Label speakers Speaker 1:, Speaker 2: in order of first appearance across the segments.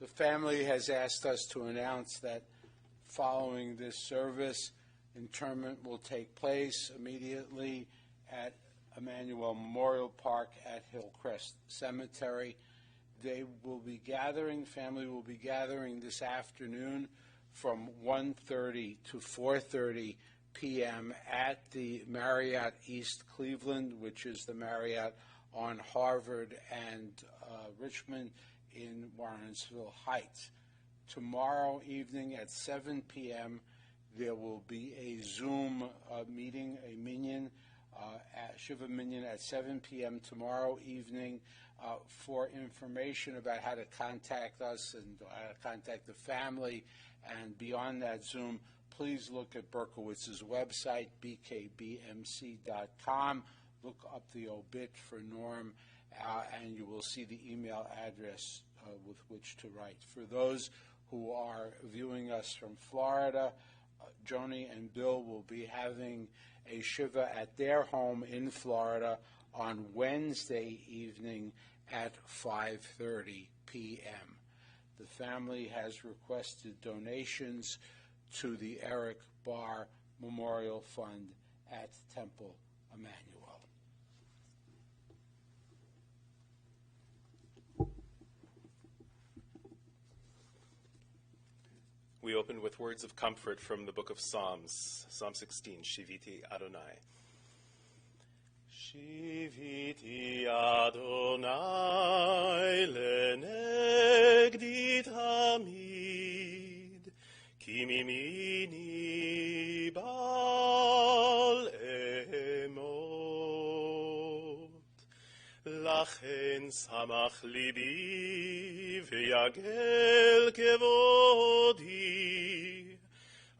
Speaker 1: The family has asked us to announce that following this service, interment will take place immediately at Emmanuel Memorial Park at Hillcrest Cemetery. Family will be gathering this afternoon from 1:30 to 4:30 p.m. at the Marriott East Cleveland, which is the Marriott on Harvard and Richmond in Warrensville Heights. Tomorrow evening at 7 p.m., there will be a Zoom meeting, a minyan, Shiva Minyan at 7 p.m. tomorrow evening. For information about how to contact us and how to contact the family and beyond that Zoom, please look at Berkowitz's website, bkbmc.com. Look up the obit for Norm, and you will see the email address with which to write. For those who are viewing us from Florida, Joni and Bill will be having a Shiva at their home in Florida on Wednesday evening at 5:30 p.m. The family has requested donations to the Eric Barr Memorial Fund at Temple Emmanuel.
Speaker 2: We open with words of comfort from the book of Psalms, Psalm 16, Shiviti Adonai. Shiviti Adonai lenegdi tamid, ki mimini bal emot. Lachen samach libi v'yagel kevodi,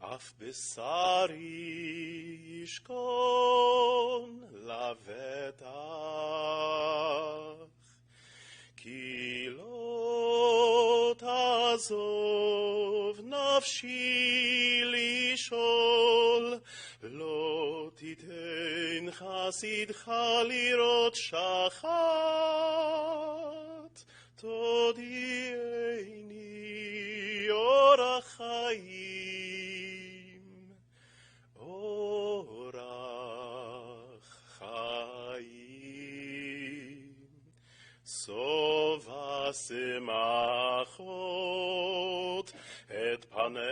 Speaker 2: af besari yishkon lavetach. Ki lo tazov nafshi lishol, lo titen chasidcha lirot shachat, todieni orach chaim, orach chaim. Sova semachot et panecha,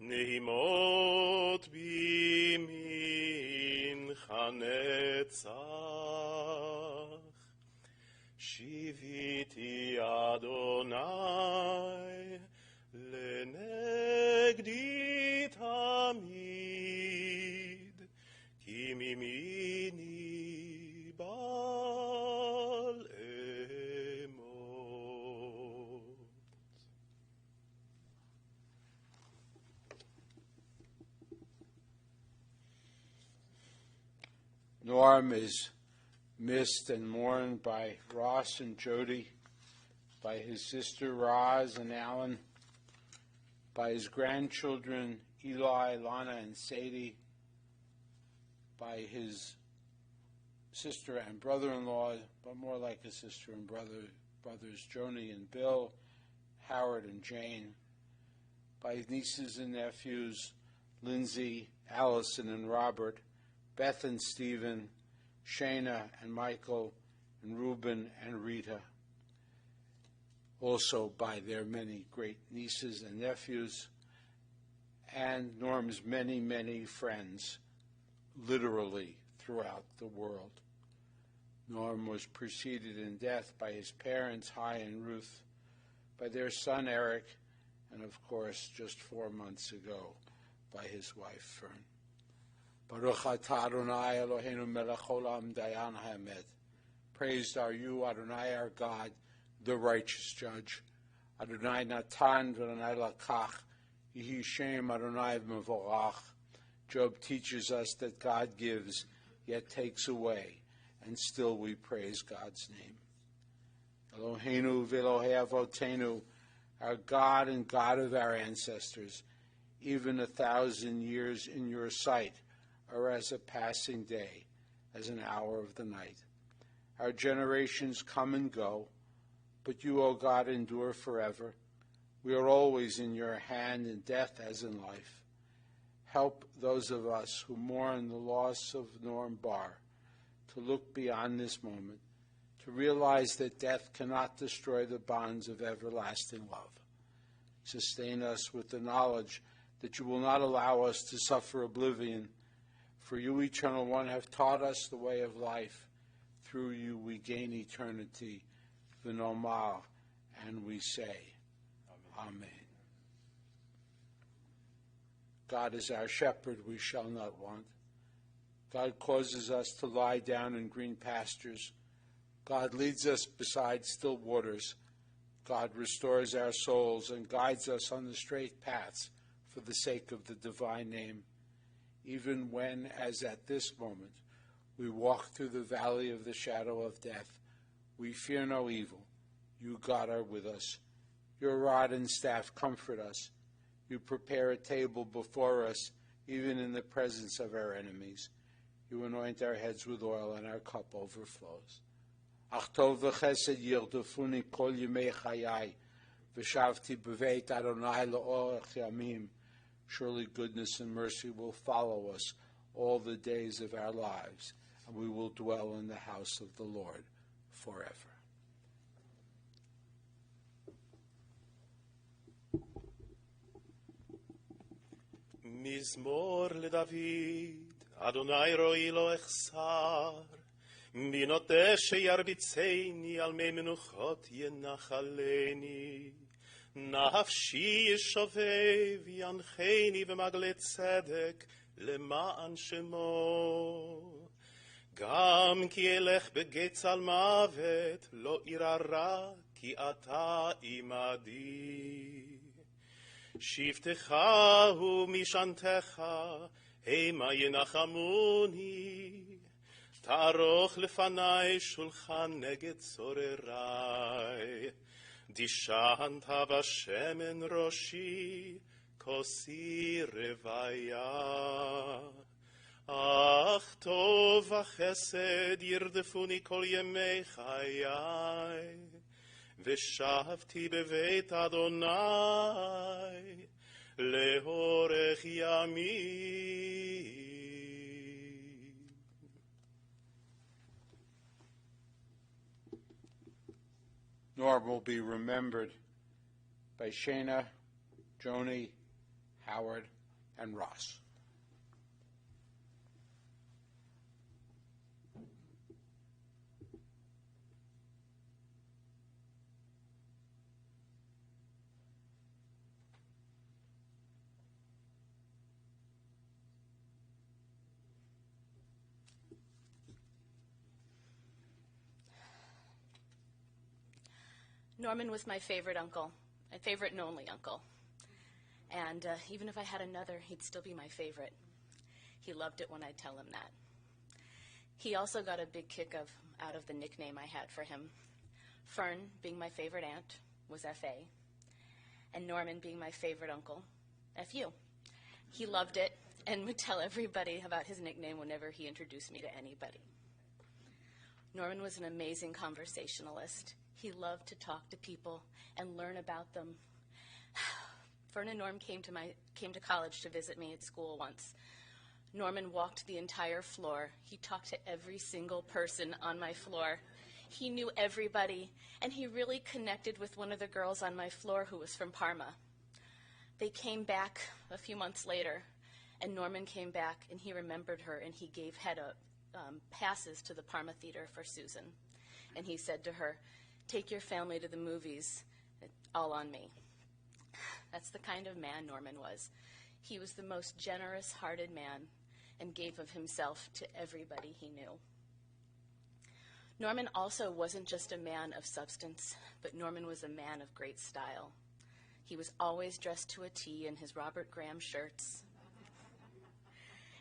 Speaker 2: nehimot bimincha netzach. Shiviti Adonai lenegdi tamid, ki mimini bal emot.
Speaker 1: Norm is missed and mourned by Ross and Jody, by his sister Roz and Alan, by his grandchildren Eli, Lana, and Sadie, by his sister and brother-in-law, but more like his sister and brothers Joni and Bill, Howard and Jane, by his nieces and nephews Lindsay, Allison, and Robert, Beth and Stephen, Shana and Michael, and Reuben and Rita. Also by their many great nieces and nephews, and Norm's many, many friends, literally throughout the world. Norm was preceded in death by his parents, Hy and Ruth, by their son, Eric, and of course, just 4 months ago, by his wife, Fern. Baruch atah Adonai Eloheinu melech olam dayan haemet. Praised are you, Adonai, our God, the righteous judge. Adonai natan v'Adonai lakach. Yehi shem Adonai v'mevorach. Job teaches us that God gives, yet takes away, and still we praise God's name. Eloheinu v'Elohei avotenu, our God and God of our ancestors, even 1,000 years in your sight are as a passing day, as an hour of the night. Our generations come and go, but you, O God, endure forever. We are always in your hand in death as in life. Help those of us who mourn the loss of Norm Barr to look beyond this moment, to realize that death cannot destroy the bonds of everlasting love. Sustain us with the knowledge that you will not allow us to suffer oblivion, for you, Eternal One, have taught us the way of life. Through you we gain eternity, the Nomal, and we say, Amen. God is our shepherd, we shall not want. God causes us to lie down in green pastures. God leads us beside still waters. God restores our souls and guides us on the straight paths for the sake of the divine name. Even when, as at this moment, we walk through the valley of the shadow of death, we fear no evil. You, God, are with us. Your rod and staff comfort us. You prepare a table before us, even in the presence of our enemies. You anoint our heads with oil, and our cup overflows. Ach tov v'chesed yirdefuni kol yemei chayai, v'shavti b'veit Adonai la'orech yamim. Surely goodness and mercy will follow us all the days of our lives, and we will dwell in the house of the Lord forever.
Speaker 2: מזמור לדוד, אדוני רואי לא אחסר, בנוטה שירביצני, על מי מנוחות ינחלני. נפשי ישובב, ינחני במגלי צדק, למען שמו. גם כי אלך בגיא צל מוות, לא אירא רע, כי אתה עמדי. שבטך ומשענתך, המה ינחמוני. תערוך לפני שולחן נגד צוררי. דשנת בשמן ראשי, כוסי רוויה. אך טוב וחסד ירדפוני כל ימי חיי. ושבתי בבית אדוני לאורך ימים.
Speaker 1: Norm will be remembered by Shana, Joni, Howard, and Ross.
Speaker 3: Norman was my favorite uncle, my favorite and only uncle. And even if I had another, he'd still be my favorite. He loved it when I'd tell him that. He also got a big kick out of the nickname I had for him. Fern, being my favorite aunt, was F.A., and Norman, being my favorite uncle, F.U. He loved it and would tell everybody about his nickname whenever he introduced me to anybody. Norman was an amazing conversationalist. He loved to talk to people and learn about them. Fern and Norm came to college to visit me at school once. Norman walked the entire floor. He talked to every single person on my floor. He knew everybody, and he really connected with one of the girls on my floor who was from Parma. They came back a few months later, and Norman came back, and he remembered her, and he gave Hedda passes to the Parma Theater for Susan. And he said to her, "Take your family to the movies, all on me." That's the kind of man Norman was. He was the most generous-hearted man and gave of himself to everybody he knew. Norman also wasn't just a man of substance, but Norman was a man of great style. He was always dressed to a T in his Robert Graham shirts.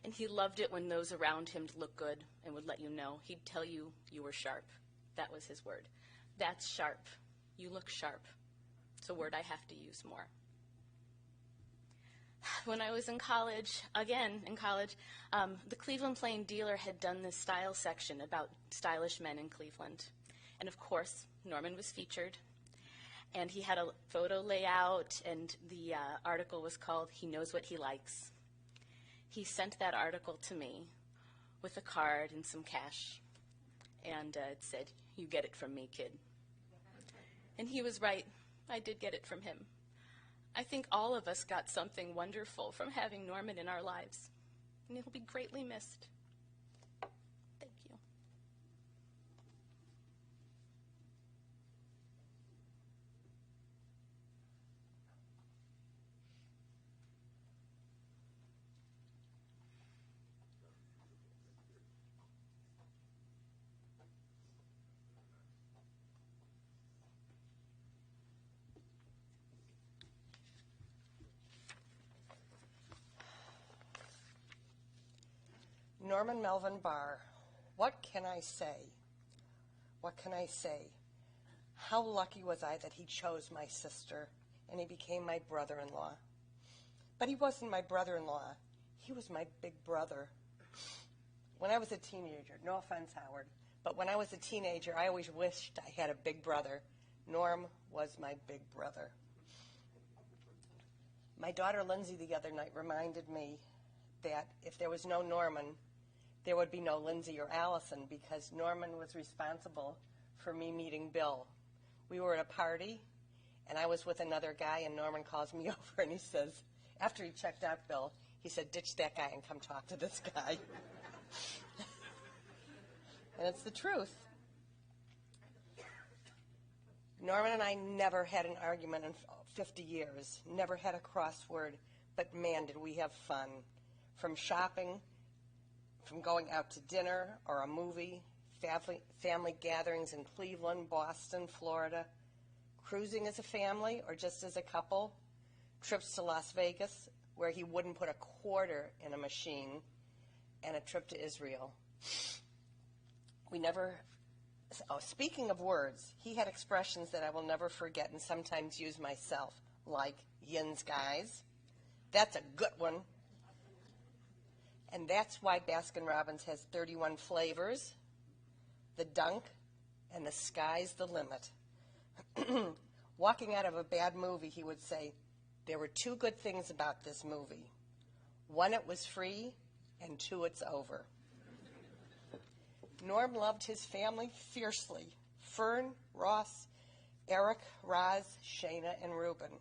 Speaker 3: And he loved it when those around him looked good and would let you know. He'd tell you you were sharp. That was his word. That's sharp. You look sharp. It's a word I have to use more. When I was in college, the Cleveland Plain Dealer had done this style section about stylish men in Cleveland. And of course, Norman was featured. And he had a photo layout, and the article was called "He Knows What He Likes." He sent that article to me with a card and some cash. And it said, "You get it from me, kid." And he was right. I did get it from him. I think all of us got something wonderful from having Norman in our lives, and he'll be greatly missed. Thank you.
Speaker 4: Norman Melvin Barr. What can I say? What can I say? How lucky was I that he chose my sister and he became my brother-in-law. But he wasn't my brother-in-law. He was my big brother. When I was a teenager, no offense, Howard, but when I was a teenager, I always wished I had a big brother. Norm was my big brother. My daughter Lindsay the other night reminded me that if there was no Norman, there would be no Lindsay or Allison, because Norman was responsible for me meeting Bill. We were at a party, and I was with another guy, and Norman calls me over, and he says, after he checked out Bill, he said, "Ditch that guy and come talk to this guy." And it's the truth. Norman and I never had an argument in 50 years, never had a crossword, but man, did we have fun. From shopping, from going out to dinner or a movie, family gatherings in Cleveland, Boston, Florida, cruising as a family or just as a couple, trips to Las Vegas where he wouldn't put a quarter in a machine, and a trip to Israel. Speaking of words, he had expressions that I will never forget and sometimes use myself, like "yins, guys." That's a good one. And that's why Baskin-Robbins has 31 flavors, the dunk, and the sky's the limit. Walking out of a bad movie, he would say, "There were two good things about this movie. One, it was free, and two, it's over." Norm loved his family fiercely. Fern, Ross, Eric, Roz, Shayna, and Reuben.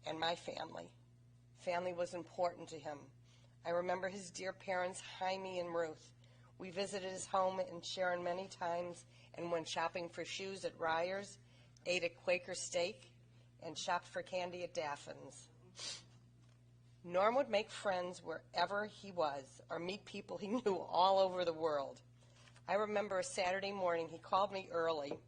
Speaker 4: And my family. Family was important to him. I remember his dear parents, Jaime and Ruth. We visited his home in Sharon many times and went shopping for shoes at Ryer's, ate at Quaker Steak, and shopped for candy at Daffin's. Norm would make friends wherever he was or meet people he knew all over the world. I remember a Saturday morning he called me early.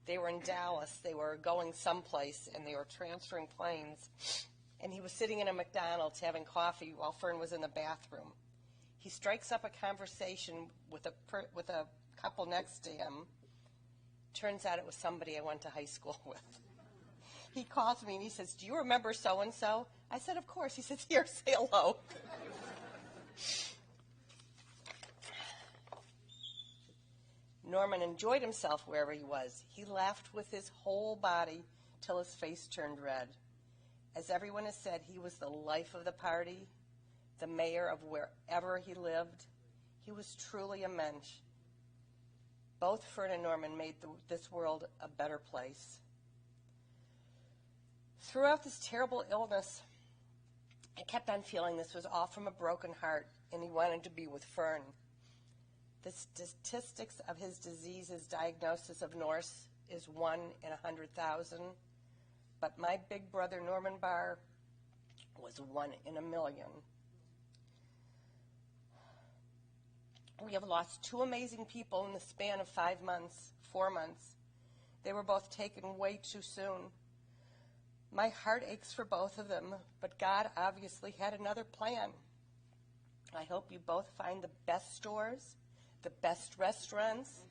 Speaker 4: They were in Dallas. They were going someplace, and they were transferring planes. And he was sitting in a McDonald's having coffee while Fern was in the bathroom. He strikes up a conversation with a couple next to him. Turns out it was somebody I went to high school with. He calls me and he says, "Do you remember so-and-so?" I said, "Of course." He says, "Here, say hello." Norman enjoyed himself wherever he was. He laughed with his whole body till his face turned red. As everyone has said, he was the life of the party, the mayor of wherever he lived. He was truly a mensch. Both Fern and Norman made this world a better place. Throughout this terrible illness, I kept on feeling this was all from a broken heart, and he wanted to be with Fern. The statistics of his disease's diagnosis of Norse is 1 in 100,000. But my big brother, Norman Barr, was 1 in a million. We have lost two amazing people in the span of 4 months. They were both taken way too soon. My heart aches for both of them, but God obviously had another plan. I hope you both find the best stores, the best restaurants,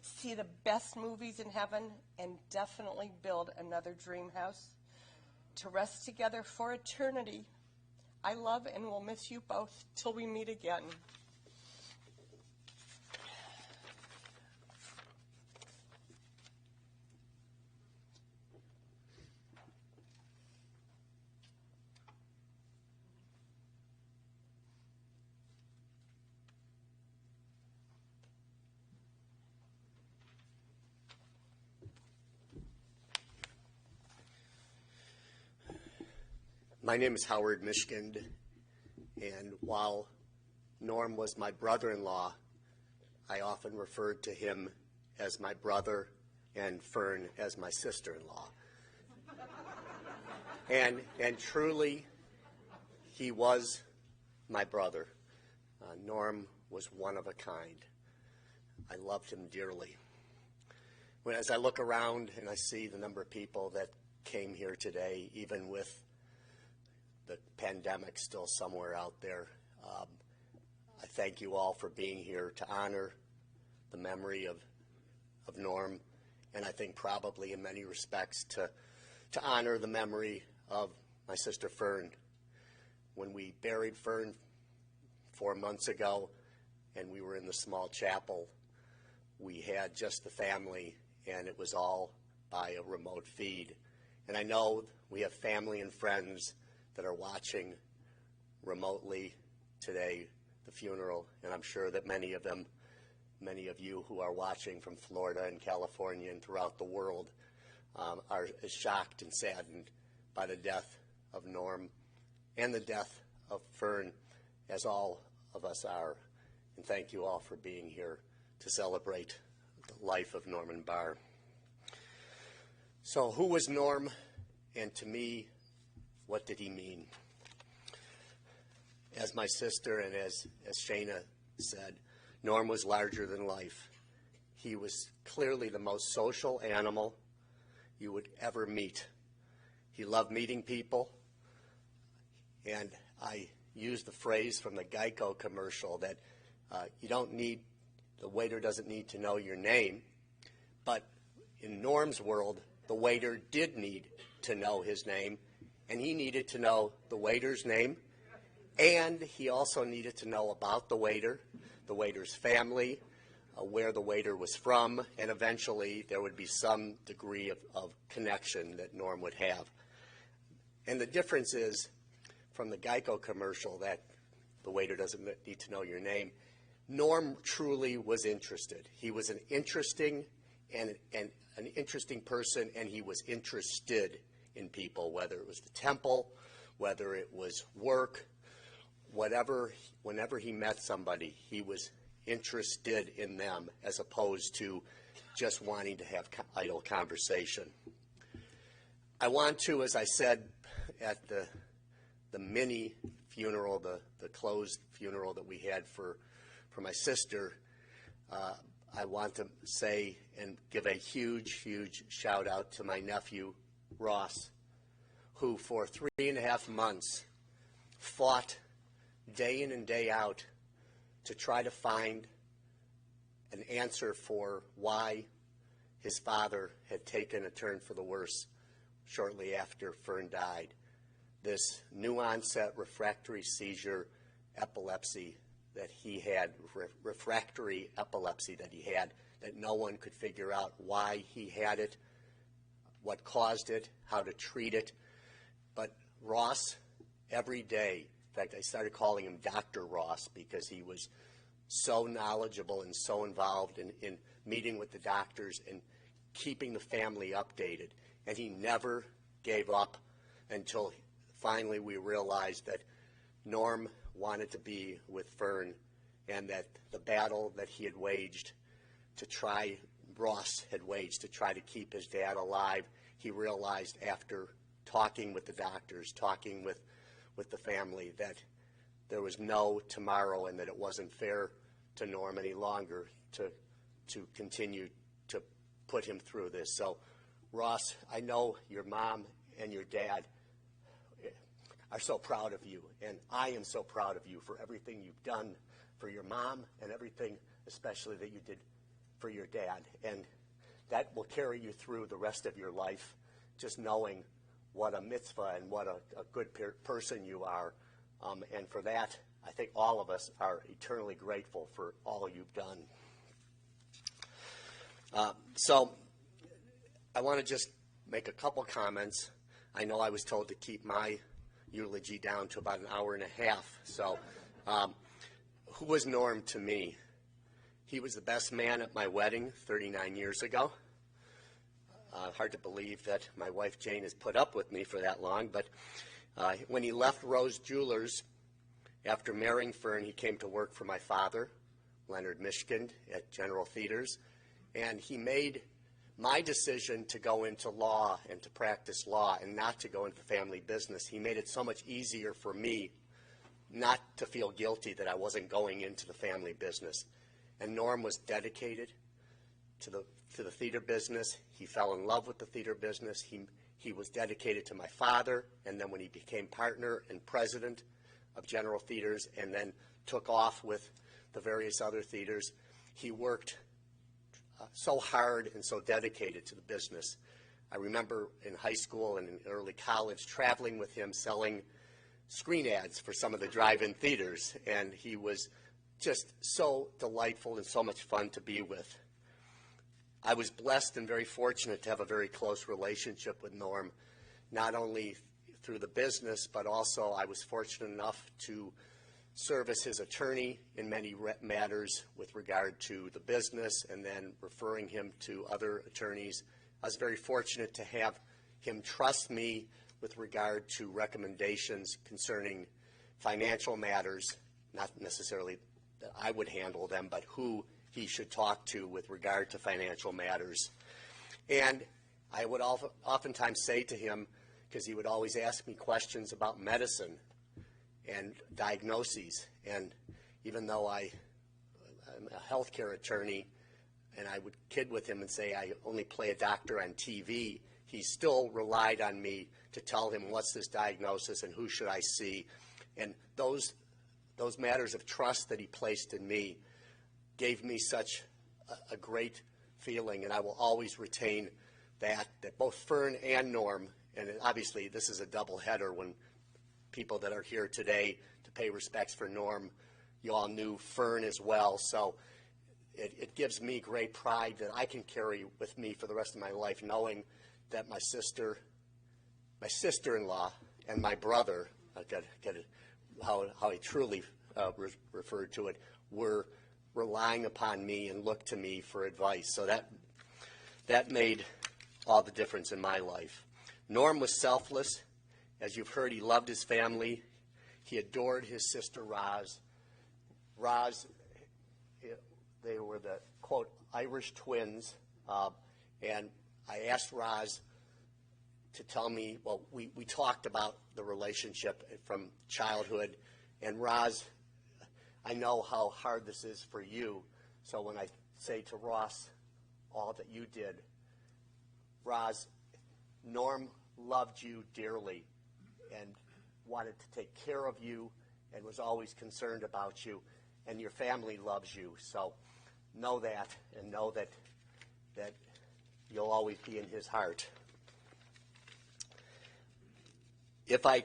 Speaker 4: see the best movies in heaven, and definitely build another dream house to rest together for eternity I love and will miss you both till we meet again.
Speaker 5: My name is Howard Mishkind, and while Norm was my brother-in-law, I often referred to him as my brother and Fern as my sister-in-law. And truly, he was my brother. Norm was one of a kind. I loved him dearly. As I look around and I see the number of people that came here today, even with the pandemic still somewhere out there, I thank you all for being here to honor the memory of Norm, and I think probably in many respects to honor the memory of my sister Fern. When we buried Fern 4 months ago and we were in the small chapel, we had just the family, and it was all by a remote feed. And I know we have family and friends that are watching remotely today, the funeral, and I'm sure that many of you who are watching from Florida and California and throughout the world are as shocked and saddened by the death of Norm and the death of Fern as all of us are. And thank you all for being here to celebrate the life of Norman Barr. So who was Norm, and to me, what did he mean? As my sister and as Shana said, Norm was larger than life. He was clearly the most social animal you would ever meet. He loved meeting people, and I used the phrase from the Geico commercial that the waiter doesn't need to know your name, but in Norm's world, the waiter did need to know his name, and he needed to know the waiter's name, and he also needed to know about the waiter's family, where the waiter was from, and eventually there would be some degree of connection that Norm would have. And the difference is, from the Geico commercial that the waiter doesn't need to know your name, Norm truly was interested. He was an interesting person, and he was interested in people, whether it was the temple, whether it was work, whenever he met somebody, he was interested in them as opposed to just wanting to have idle conversation. I want to, as I said at the mini funeral, the closed funeral that we had for my sister, I want to say and give a huge, huge shout out to my nephew, Ross, who for 3.5 months fought day in and day out to try to find an answer for why his father had taken a turn for the worse shortly after Fern died. This new onset refractory seizure epilepsy that he had, refractory epilepsy that he had, that no one could figure out why he had it, what caused it, how to treat it. But Ross, every day, in fact, I started calling him Dr. Ross because he was so knowledgeable and so involved in meeting with the doctors and keeping the family updated. And he never gave up until finally we realized that Norm wanted to be with Fern, and that the battle that he had waged Ross had waged to try to keep his dad alive, he realized after talking with the doctors, talking with the family, that there was no tomorrow and that it wasn't fair to Norm any longer to continue to put him through this. So, Ross, I know your mom and your dad are so proud of you, and I am so proud of you for everything you've done for your mom and everything especially that you did for your dad. And that will carry you through the rest of your life, just knowing what a mitzvah and what a good person you are And for that, I think all of us are eternally grateful for all you've done. So I want to just make a couple comments. I know I was told to keep my eulogy down to about an hour and a half. So who was Norm to me? He was the best man at my wedding 39 years ago. Hard to believe that my wife Jane has put up with me for that long, but when he left Rose Jewelers after marrying Fern, he came to work for my father, Leonard Mishkin, at General Theaters, and he made my decision to go into law and to practice law and not to go into family business. He made it so much easier for me not to feel guilty that I wasn't going into the family business. And Norm was dedicated to the theater business. He fell in love with the theater business. He was dedicated to my father, and then when he became partner and president of General Theaters and then took off with the various other theaters, he worked so hard and so dedicated to the business. I remember in high school and in early college traveling with him selling screen ads for some of the drive-in theaters, and he was just so delightful and so much fun to be with. I was blessed and very fortunate to have a very close relationship with Norm, not only through the business, but also I was fortunate enough to serve as his attorney in many matters with regard to the business and then referring him to other attorneys. I was very fortunate to have him trust me with regard to recommendations concerning financial matters, not necessarily that I would handle them, but who he should talk to with regard to financial matters. And I would oftentimes say to him, because he would always ask me questions about medicine and diagnoses, and even though I'm a healthcare attorney, and I would kid with him and say I only play a doctor on TV, he still relied on me to tell him what's this diagnosis and who should I see. And those matters of trust that he placed in me gave me such a great feeling, and I will always retain that both Fern and Norm, and obviously this is a double header when people that are here today to pay respects for Norm, you all knew Fern as well, so it gives me great pride that I can carry with me for the rest of my life, knowing that my sister-in-law and my brother, how he truly referred to it, were relying upon me and looked to me for advice. So that made all the difference in my life. Norm was selfless. As you've heard, he loved his family. He adored his sister Roz. Roz, they were the, quote, Irish twins. And I asked Roz to tell me, well, we talked about the relationship from childhood. And Roz, I know how hard this is for you. So when I say to Ross all that you did, Roz, Norm loved you dearly and wanted to take care of you and was always concerned about you, and your family loves you. So know that, and know that you'll always be in his heart. If I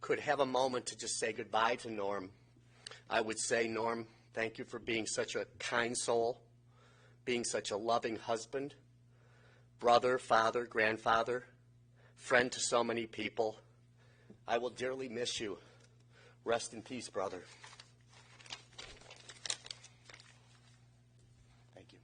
Speaker 5: could have a moment to just say goodbye to Norm, I would say, Norm, thank you for being such a kind soul, being such a loving husband, brother, father, grandfather, friend to so many people. I will dearly miss you. Rest in peace, brother. Thank you.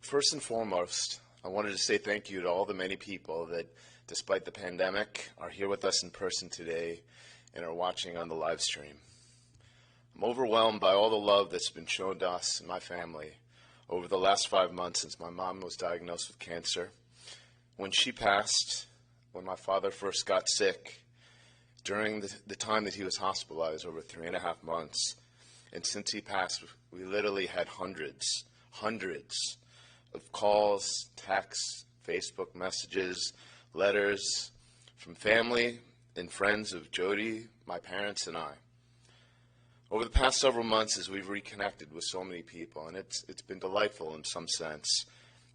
Speaker 6: First and foremost, I wanted to say thank you to all the many people that, despite the pandemic, are here with us in person today and are watching on the live stream. I'm overwhelmed by all the love that's been shown to us and my family over the last 5 months since my mom was diagnosed with cancer. When she passed, when my father first got sick, during the time that he was hospitalized, over 3.5 months, and since he passed, we literally had hundreds of calls, texts, Facebook messages, letters from family and friends of Jody, my parents, and I. Over the past several months, as we've reconnected with so many people, and it's been delightful in some sense,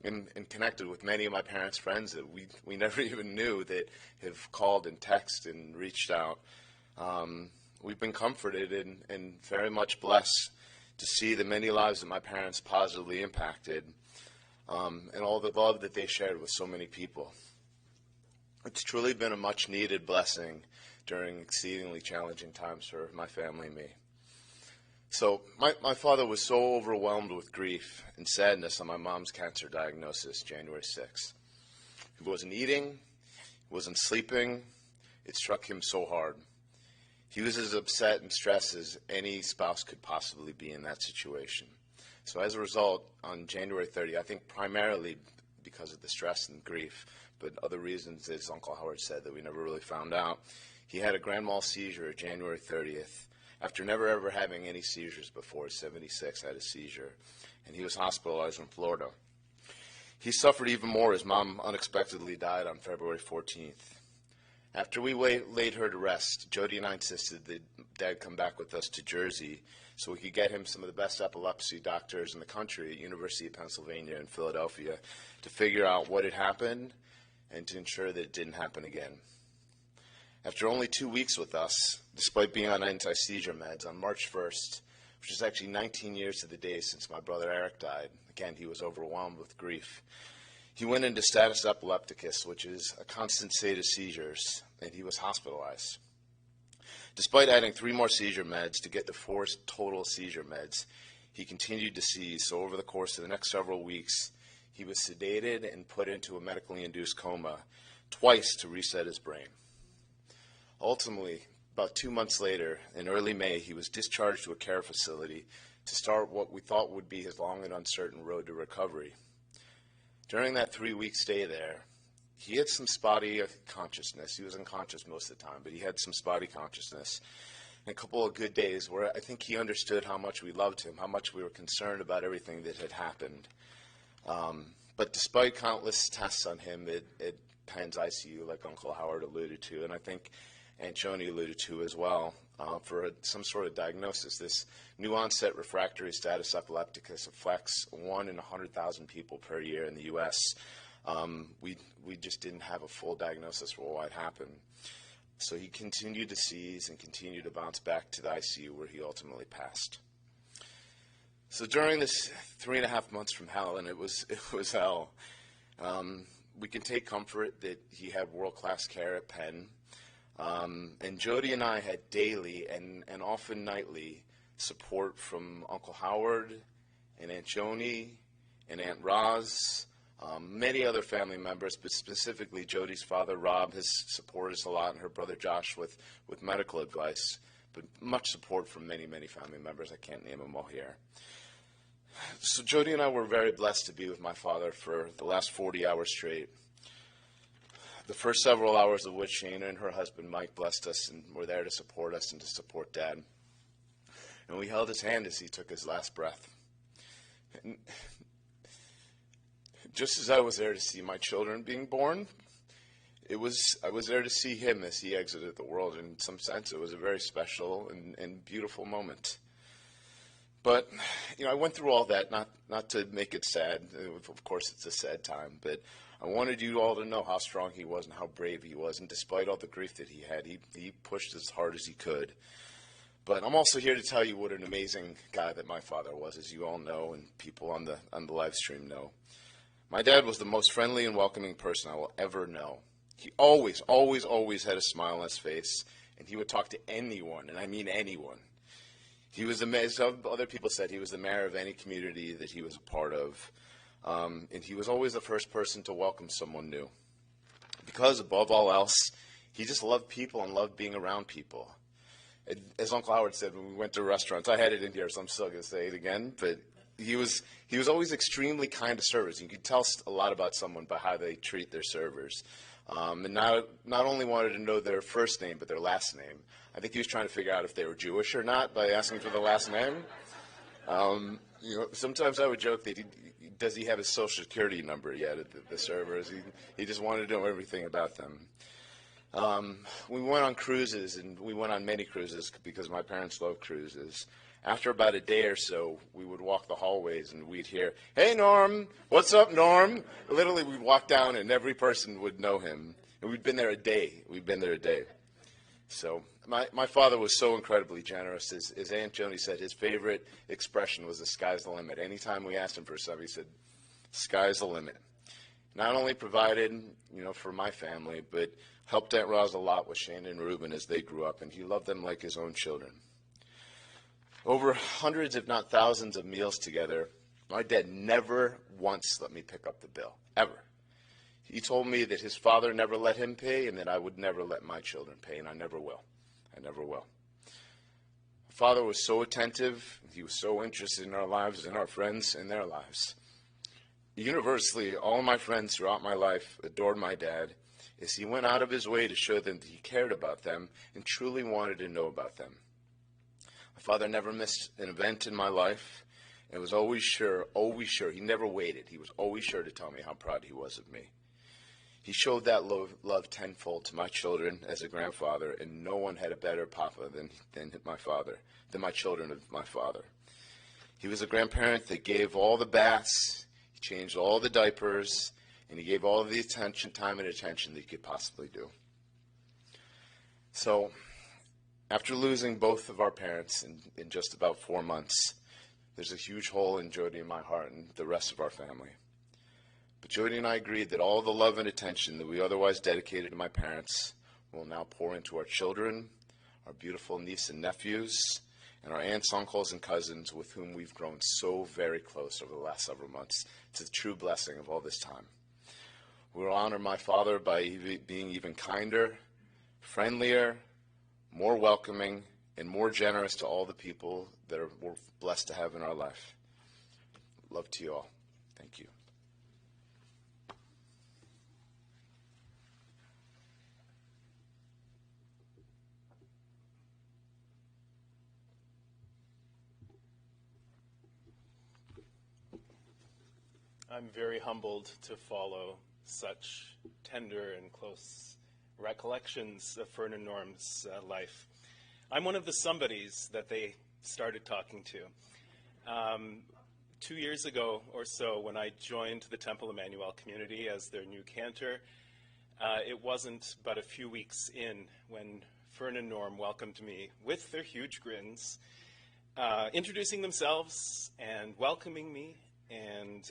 Speaker 6: and connected with many of my parents' friends that we never even knew that have called and texted and reached out. We've been comforted and very much blessed to see the many lives that my parents positively impacted, and all the love that they shared with so many people. It's truly been a much-needed blessing during exceedingly challenging times for my family and me. So my father was so overwhelmed with grief and sadness on my mom's cancer diagnosis, January 6th. He wasn't eating, he wasn't sleeping. It struck him so hard. He was as upset and stressed as any spouse could possibly be in that situation. So as a result, on January 30th, I think primarily because of the stress and grief, but other reasons, as Uncle Howard said, that we never really found out, he had a grand mal seizure January 30th. After never ever having any seizures before, 76 had a seizure, and he was hospitalized in Florida. He suffered even more as Mom unexpectedly died on February 14th. After we laid her to rest, Jody and I insisted that Dad come back with us to Jersey so we could get him some of the best epilepsy doctors in the country at University of Pennsylvania in Philadelphia to figure out what had happened and to ensure that it didn't happen again. After only 2 weeks with us, despite being on anti-seizure meds, on March 1st, which is actually 19 years to the day since my brother Eric died, again, he was overwhelmed with grief, he went into status epilepticus, which is a constant state of seizures, and he was hospitalized. Despite adding 3 more seizure meds to get to 4 total seizure meds, he continued to seize, so over the course of the next several weeks, he was sedated and put into a medically induced coma twice to reset his brain. Ultimately, about 2 months later, in early May, he was discharged to a care facility to start what we thought would be his long and uncertain road to recovery. During that 3-week stay there, he had some spotty consciousness. He was unconscious most of the time, but he had some spotty consciousness. And a couple of good days where I think he understood how much we loved him, how much we were concerned about everything that had happened. But despite countless tests on him at Penn's ICU, like Uncle Howard alluded to, and I think Aunt Joni alluded to as well, for some sort of diagnosis. This new onset refractory status epilepticus affects 1 in 100,000 people per year in the U.S. We just didn't have a full diagnosis for what happened. So he continued to seize and continued to bounce back to the ICU where he ultimately passed. So during this 3.5 months from hell, and it was hell, we can take comfort that he had world-class care at Penn. And Jody and I had daily and often nightly support from Uncle Howard and Aunt Joni and Aunt Roz, many other family members, but specifically Jody's father, Rob, has supported us a lot, and her brother Josh with medical advice, but much support from many, many family members. I can't name them all here. So Jody and I were very blessed to be with my father for the last 40 hours straight. The first several hours of which Shana and her husband Mike blessed us and were there to support us and to support Dad. And we held his hand as he took his last breath. And just as I was there to see my children being born, I was there to see him as he exited the world. In some sense, it was a very special and beautiful moment. But, I went through all that, not to make it sad. Of course, it's a sad time, but I wanted you all to know how strong he was and how brave he was. And despite all the grief that he had, he pushed as hard as he could. But I'm also here to tell you what an amazing guy that my father was, as you all know and people on the live stream know. My dad was the most friendly and welcoming person I will ever know. He always, always, always had a smile on his face, and he would talk to anyone, and I mean anyone. He was as other people said, he was the mayor of any community that he was a part of. And he was always the first person to welcome someone new. Because above all else, he just loved people and loved being around people. As Uncle Howard said when we went to restaurants, I had it in here, so I'm still going to say it again, but he was always extremely kind to servers. You could tell a lot about someone by how they treat their servers. And not only wanted to know their first name, but their last name. I think he was trying to figure out if they were Jewish or not by asking for the last name. Sometimes I would joke that does he have his social security number yet at the servers? He just wanted to know everything about them. We went on cruises, and we went on many cruises because my parents loved cruises. After about a day or so, we would walk the hallways, and we'd hear, "Hey, Norm, what's up, Norm?" Literally, we'd walk down, and every person would know him. And we'd been there a day. So my father was so incredibly generous. As Aunt Joni said, his favorite expression was "the sky's the limit." Anytime we asked him for something, he said, "Sky's the limit." Not only provided, for my family, but helped Aunt Roz a lot with Shane and Reuben as they grew up, and he loved them like his own children. Over hundreds, if not thousands, of meals together, my dad never once let me pick up the bill, ever. He told me that his father never let him pay and that I would never let my children pay, and I never will. My father was so attentive. He was so interested in our lives and our friends and their lives. Universally, all my friends throughout my life adored my dad as he went out of his way to show them that he cared about them and truly wanted to know about them. My father never missed an event in my life and was always sure. He never waited. He was always sure to tell me how proud he was of me. He showed that love tenfold to my children as a grandfather, and no one had a better papa than my children of my father. He was a grandparent that gave all the baths, he changed all the diapers, and he gave all the time and attention that he could possibly do. So, after losing both of our parents in just about 4 months, there's a huge hole in Jody and my heart and the rest of our family. But Jody and I agreed that all the love and attention that we otherwise dedicated to my parents will now pour into our children, our beautiful niece and nephews, and our aunts, uncles, and cousins with whom we've grown so very close over the last several months. It's a true blessing of all this time. We will honor my father by being even kinder, friendlier, more welcoming, and more generous to all the people that we're blessed to have in our life. Love to you all. Thank you.
Speaker 2: I'm very humbled to follow such tender and close recollections of Fern and Norm's life. I'm one of the somebodies that they started talking to. 2 years ago or so, when I joined the Temple Emmanuel community as their new cantor, it wasn't but a few weeks in when Fern and Norm welcomed me with their huge grins, introducing themselves and welcoming me, and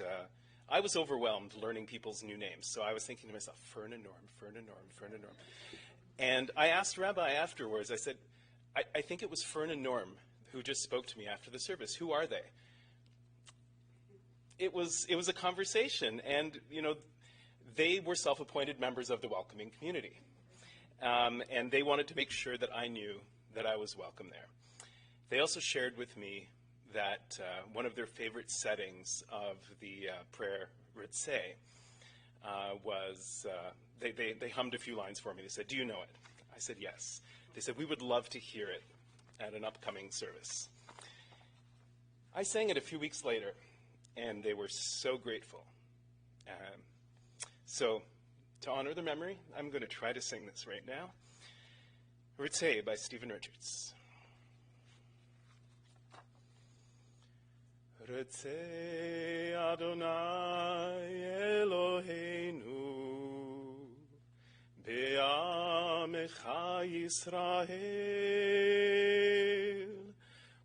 Speaker 2: I was overwhelmed learning people's new names. So I was thinking to myself, Fern and Norm, Fern and Norm, Fern and Norm. And I asked Rabbi afterwards, I said, I think it was Fern and Norm who just spoke to me after the service. Who are they? It was a conversation, and they were self-appointed members of the welcoming community. And they wanted to make sure that I knew that I was welcome there. They also shared with me that one of their favorite settings of the prayer Ritzeh was, they hummed a few lines for me. They said, "Do you know it?" I said, "Yes." They said, "We would love to hear it at an upcoming service." I sang it a few weeks later, and they were so grateful. So, to honor their memory, I'm going to try to sing this right now. Ritzeh by Stephen Richards. Ritzeh Adonai Eloheinu Be'amecha Yisrael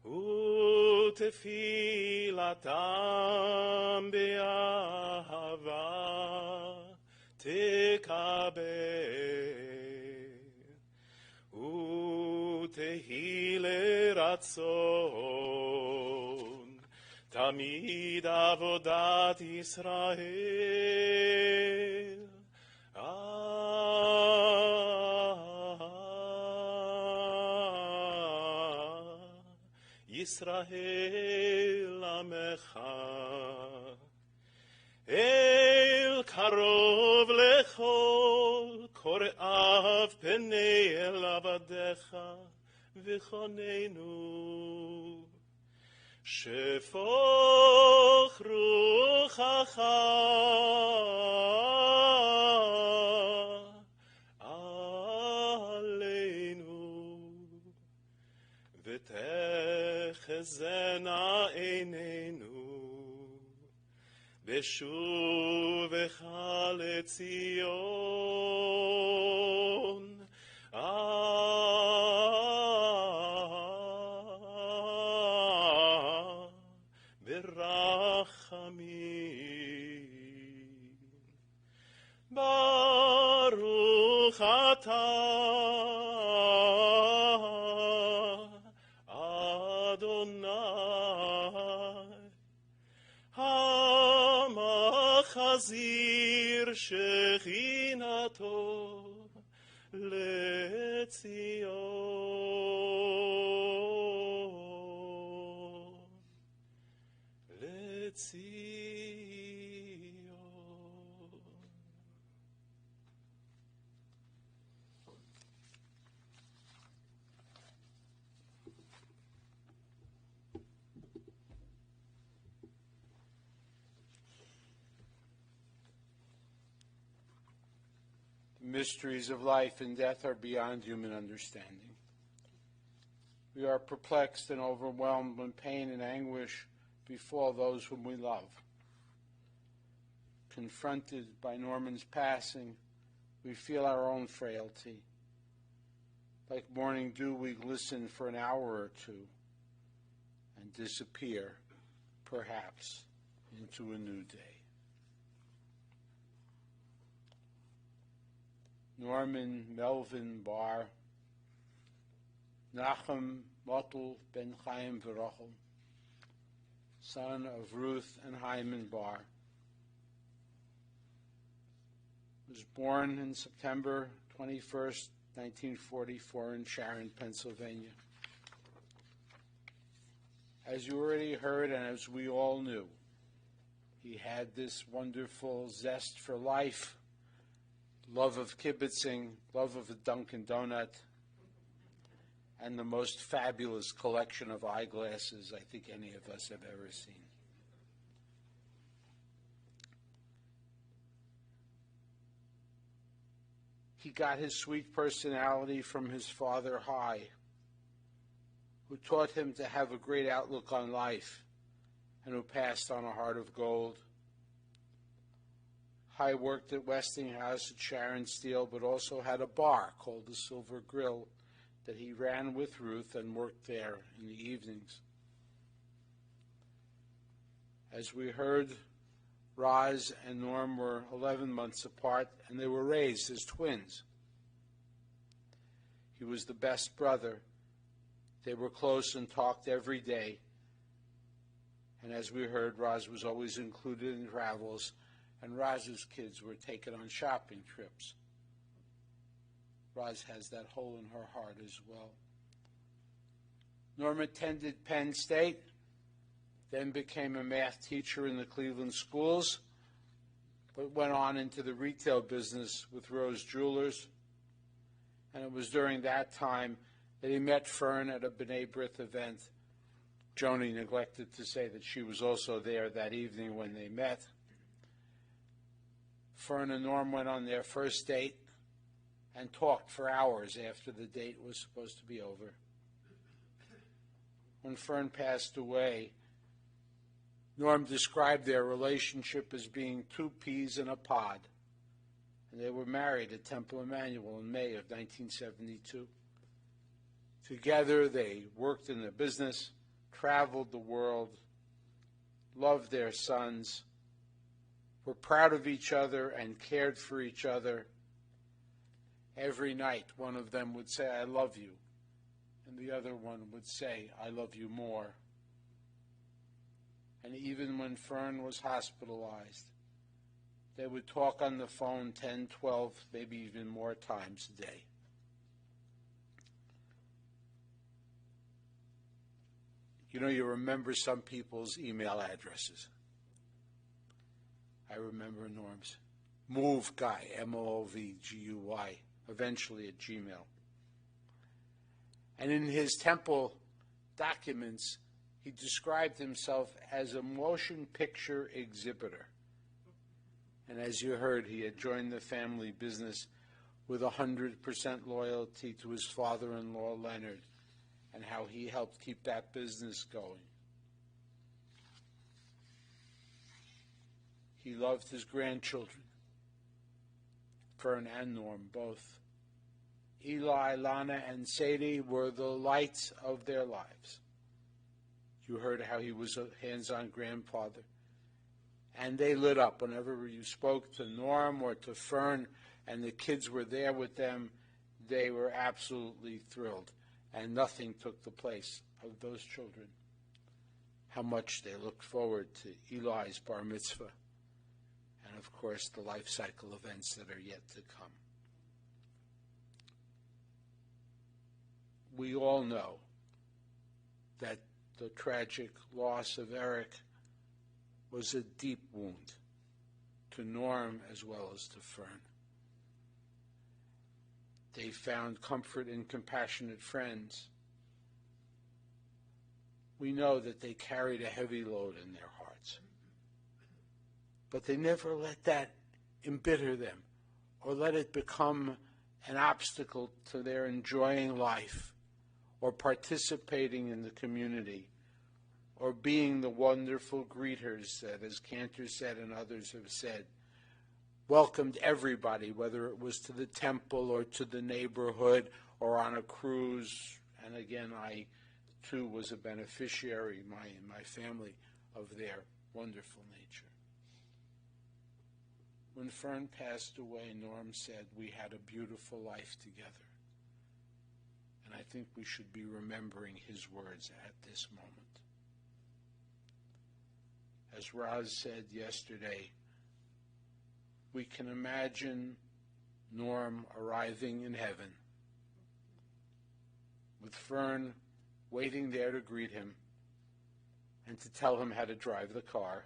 Speaker 2: Utefilatam be'ahava Tekabel Utehile Ratzon Tamid Avodat Yisrael ישראל עמך, אל קרוב לכל קוראיו פני אל עבדיך וחוננו. שפוך רוחך עלינו ותחזינה עינינו בשובך לציון. ברחמים. ברוך אתה אדוני המחזיר שכינתו לציון.
Speaker 1: The mysteries of life and death are beyond human understanding. We are perplexed and overwhelmed when pain and anguish befall those whom we love. Confronted by Norman's passing, we feel our own frailty. Like morning dew, we glisten for an hour or two and disappear, perhaps, into a new day. Norman Melvin Barr, Nachum Motel Ben Chaim Verrochel, son of Ruth and Hyman Barr, was born in September 21st, 1944 in Sharon, Pennsylvania. As you already heard and as we all knew, he had this wonderful zest for life, love of kibitzing, love of a Dunkin' Donut, and the most fabulous collection of eyeglasses I think any of us have ever seen. He got his sweet personality from his father, Hy, who taught him to have a great outlook on life and who passed on a heart of gold. Hy worked at Westinghouse at Sharon Steel, but also had a bar called the Silver Grill that he ran with Ruth and worked there in the evenings. As we heard, Roz and Norm were 11 months apart, and they were raised as twins. He was the best brother. They were close and talked every day. And as we heard, Roz was always included in travels, and Roz's kids were taken on shopping trips. Roz has that hole in her heart as well. Norm attended Penn State, then became a math teacher in the Cleveland schools, but went on into the retail business with Rose Jewelers. And it was during that time that he met Fern at a B'nai B'rith event. Joni neglected to say that she was also there that evening when they met. Fern and Norm went on their first date and talked for hours after the date was supposed to be over. When Fern passed away, Norm described their relationship as being two peas in a pod, and they were married at Temple Emmanuel in May of 1972. Together, they worked in the business, traveled the world, loved their sons, were proud of each other and cared for each other. Every night, one of them would say, "I love you," and the other one would say, "I love you more." And even when Fern was hospitalized, they would talk on the phone 10, 12, maybe even more times a day. You know, you remember some people's email addresses. I remember Norm's. Move Guy, MOVGUY, eventually at Gmail. And in his temple documents, he described himself as a motion picture exhibitor. And as you heard, he had joined the family business with 100% loyalty to his father-in-law, Leonard, and how he helped keep that business going. He loved his grandchildren, Fern and Norm, both. Eli, Lana, and Sadie were the lights of their lives. You heard how he was a hands-on grandfather. And they lit up whenever you spoke to Norm or to Fern and the kids were there with them. They were absolutely thrilled, and nothing took the place of those children. How much they looked forward to Eli's bar mitzvah, and of course the life cycle events that are yet to come. We all know that the tragic loss of Eric was a deep wound to Norm as well as to Fern. They found comfort in compassionate friends. We know that they carried a heavy load in their hearts. But they never let that embitter them or let it become an obstacle to their enjoying life or participating in the community or being the wonderful greeters that, as Cantor said and others have said, welcomed everybody, whether it was to the temple or to the neighborhood or on a cruise. And again, I too was a beneficiary, my family, of their wonderful nature. When Fern passed away, Norm said, "We had a beautiful life together." And I think we should be remembering his words at this moment. As Raz said yesterday, we can imagine Norm arriving in heaven with Fern waiting there to greet him and to tell him how to drive the car.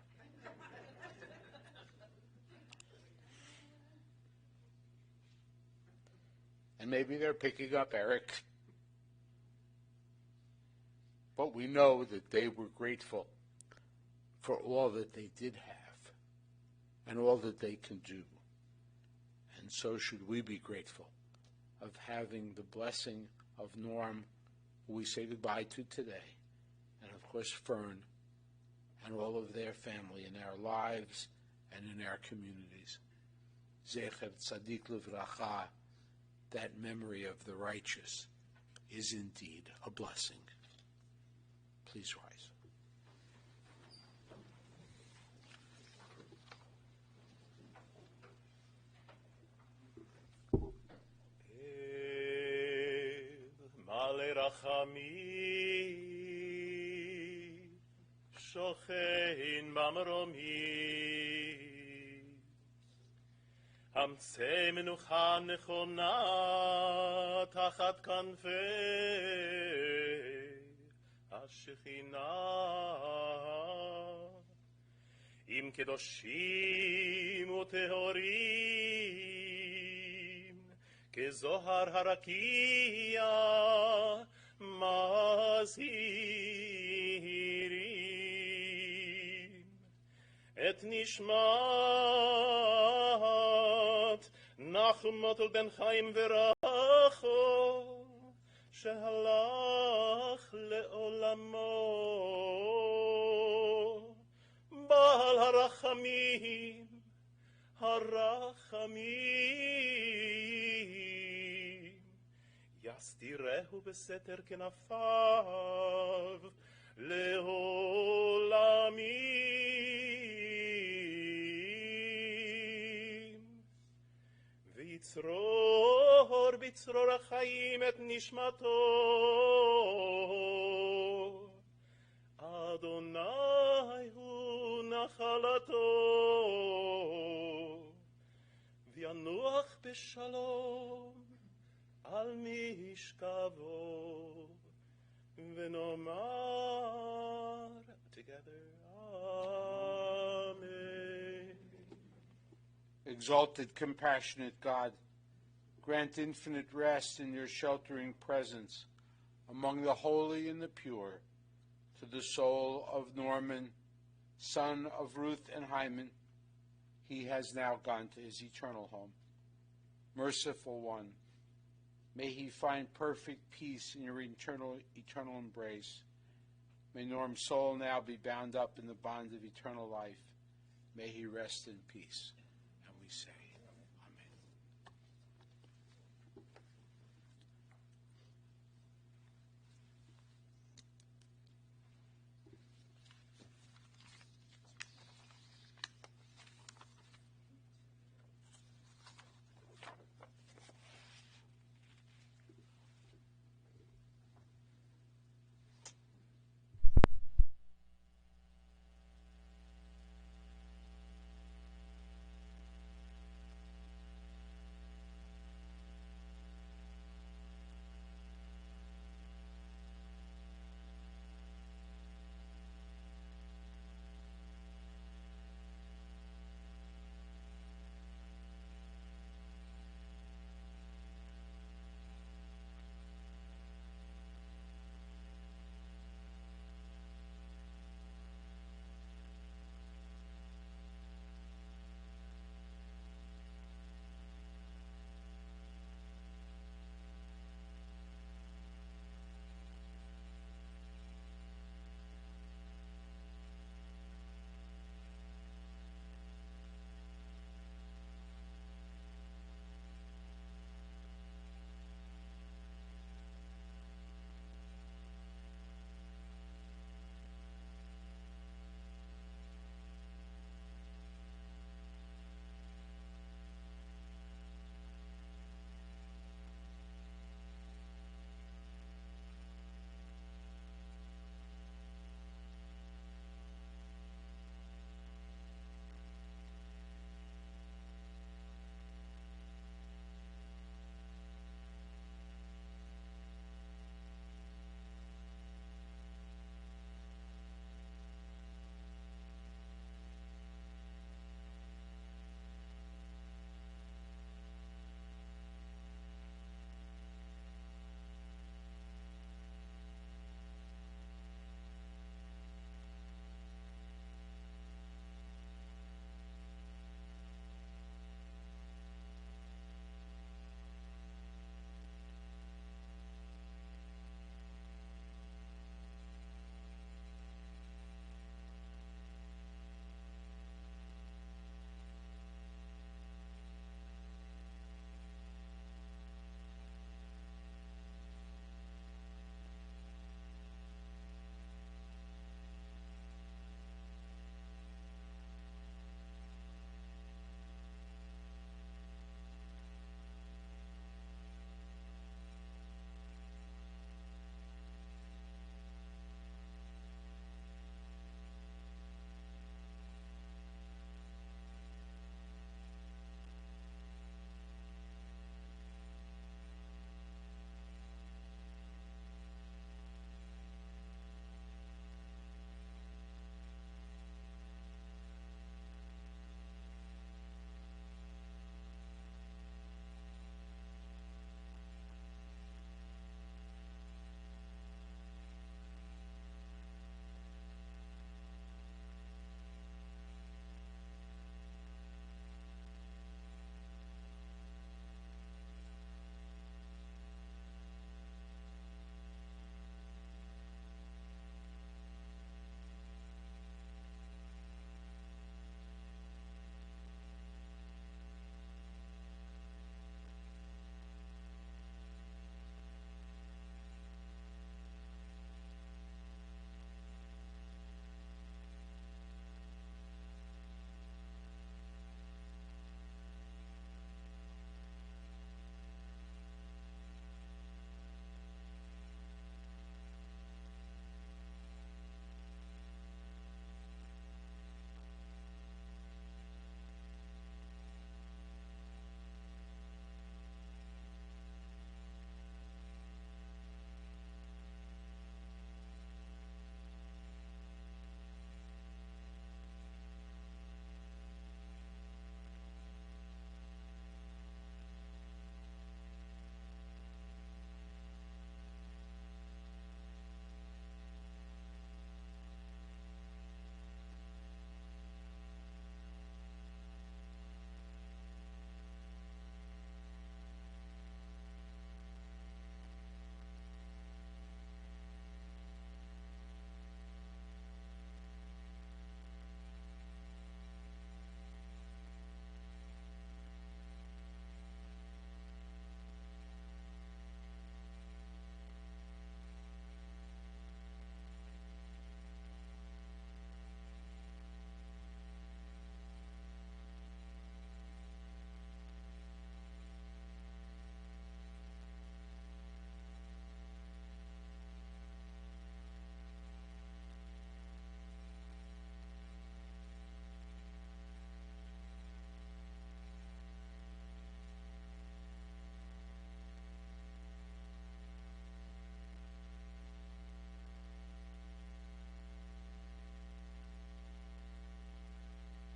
Speaker 1: And maybe they're picking up Eric. But we know that they were grateful for all that they did have and all that they can do. And so should we be grateful of having the blessing of Norm, who we say goodbye to today, and of course Fern, and all of their family in our lives and in our communities. Zecher Tzadik Livracha, that memory of the righteous, is indeed a blessing. Please rise.
Speaker 2: שוכן במרומי המצא מנוחה נכונה תחת כנפי השכינה עם קדושים וטהורים כזוהר הרקיע מזהירים את נשמת נחמות בן חיים ורחו שהלך לעולמו בעל הרחמים יסתירהו בסתר כנפיו לעולמים ויצרור בצרור החיים את נשמתו אדוני הוא נחלתו וינוח בשלום על משכבו ונאמר together. Amen.
Speaker 1: Exalted, compassionate God, grant infinite rest in your sheltering presence among the holy and the pure to the soul of Norman, son of Ruth and Hyman. He has now gone to his eternal home. Merciful One, may he find perfect peace in your eternal embrace. May Norm's soul now be bound up in the bond of eternal life. May he rest in peace. And we say,